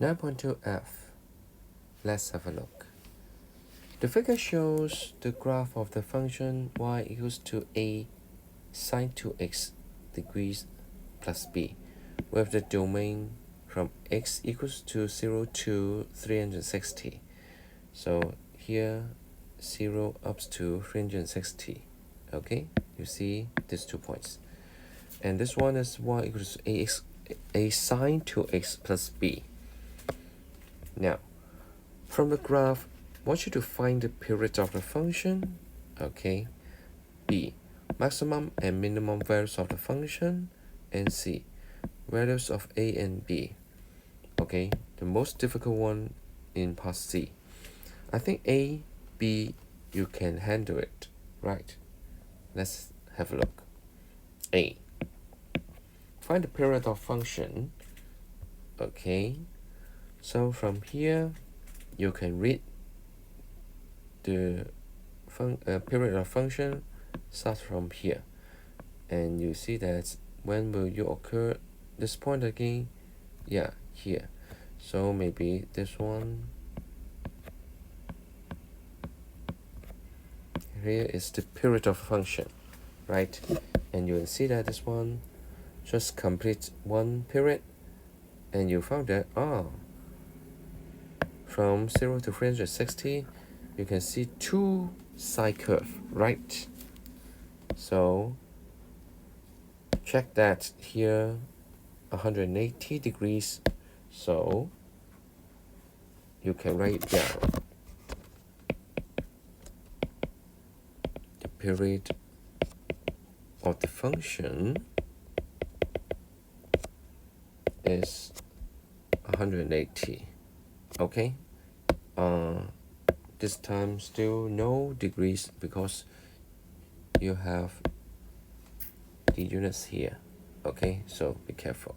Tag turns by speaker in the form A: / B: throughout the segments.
A: 9.2f. Let's have a look. The figure shows the graph of the function y equals to a sine 2x degrees plus b, with the domain from x equals to 0 to 360. So here 0 up to 360. Okay, you see these 2 points. And this one is y equals to a sine 2x plus b. Now, from the graph, I want you to find the period of the function. Okay. B, maximum and minimum values of the function. And C, values of a and b. Okay, the most difficult one in part C. I think A, B, you can handle it, right? Let's have a look. A, find the period of function. Okay, so from here you can read the period of function starts from here, and you see that when will you occur this point again? Yeah, here. So maybe this one here is the period of function, right? And you will see that this one just complete one period, and you found that from 0 to 360 you can see two sine curve, right? So check that here 180 degrees, so you can write down the period of the function is 180. Okay, this time still no degrees because you have the units here. Okay, so be careful.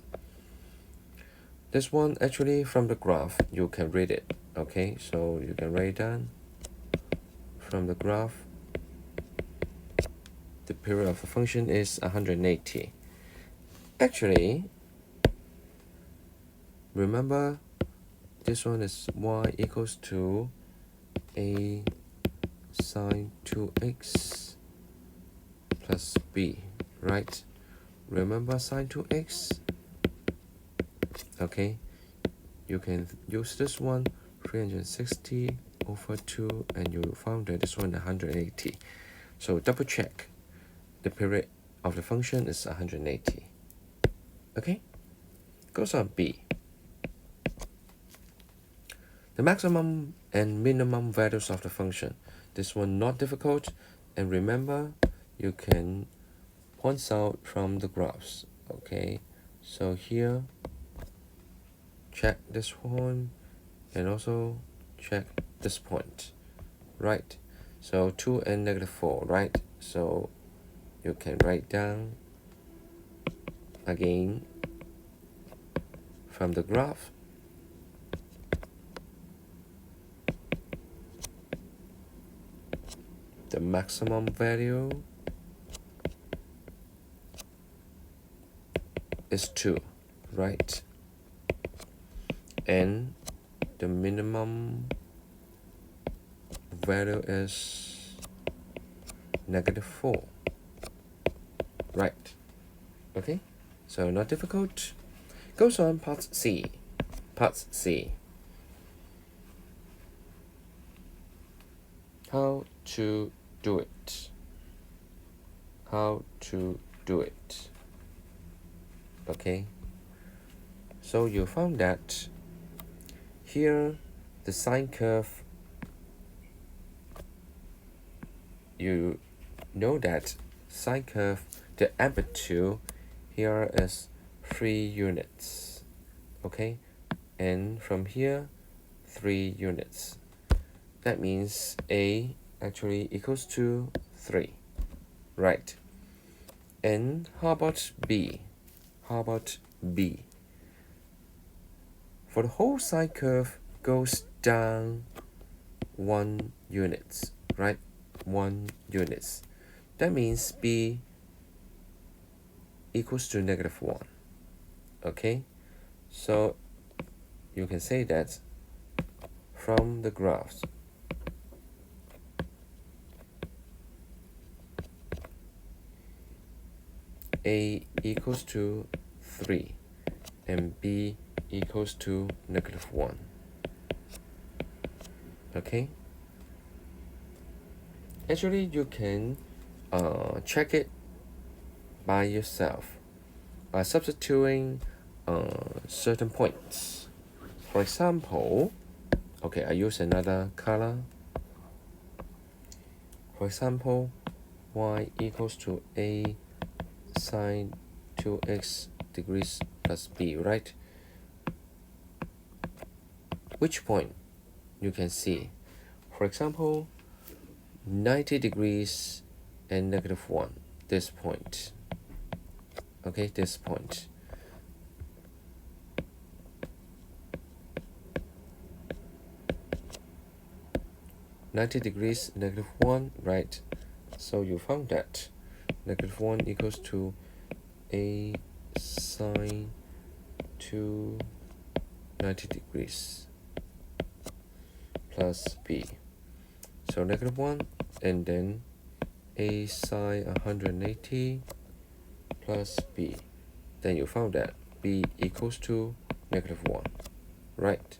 A: This one actually from the graph you can read it. Okay, so you can write down from the graph the period of the function is 180. Actually, remember this one is y equals to a sine 2x plus b, right? Remember sine 2x? Okay, you can use this one 360 over 2, and you found that this one 180. So double check the period of the function is 180. Okay, goes on B. The maximum and minimum values of the function. This one not difficult, and remember you can point out from the graphs. Okay, so here check this one and also check this point, right? So 2 and -4, right? So you can write down again from the graph the maximum value is 2, right? And the minimum value is -4, right? Okay, so not difficult. Goes on part C. Part C. How to do it. How to do it. Okay, so you found that here the sine curve, you know that sine curve, the amplitude here is 3 units. Okay, and from here 3 units. That means A actually equals to 3, right? And how about B? How about B? For the whole sine curve goes down 1 unit, right? 1 unit. That means B equals to -1. Okay, so you can say that from the graphs, a equals to 3 and b equals to -1. Okay, actually you can check it by yourself by substituting certain points. For example, okay, I use another color. For example, y equals to a sine 2x degrees plus b, right? Which point you can see? For example, 90 degrees and -1, this point. Okay, this point. -90 degrees, -1, right? So you found that -1 equals to a sine 90 degrees plus b. So -1 and then a sine 180 plus b. Then you found that b equals to -1, right?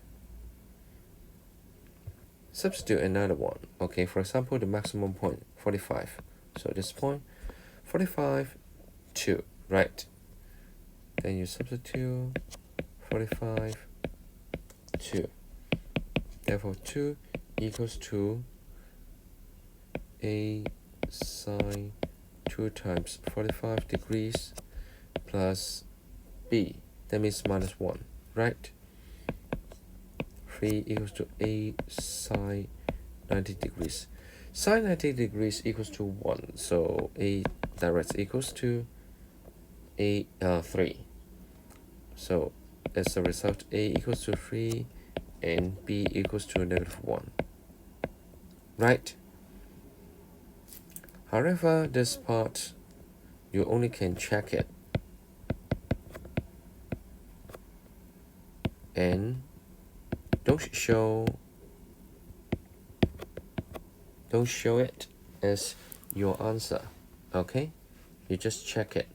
A: Substitute another one. Okay, for example, the maximum point 45. So this point 45, 2, right? Then you substitute 45, 2. Therefore 2 equals to a sine 2 times 45 degrees plus b. That means -1, right? 3 equals to a sine 90 degrees. Sine 90 degrees equals to 1, so a direct equals to 3. So as a result, a equals to 3 and b equals to -1, right? However, this part you only can check it and don't show it as your answer. Okay, you just check it,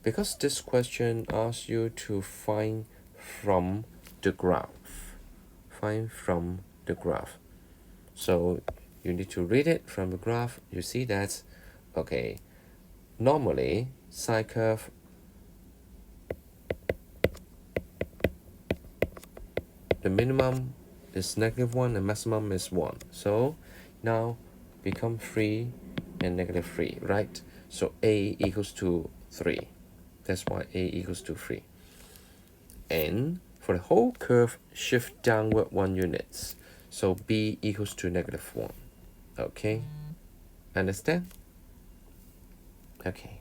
A: because this question asks you to find from the graph. So you need to read it from the graph. You see that, okay, normally sine curve the minimum is -1 and maximum is 1. So now become 3 and -3, right? So a equals to 3. That's why a equals to 3. And for the whole curve, shift downward 1 units. So b equals to -1. Okay? Understand? Okay.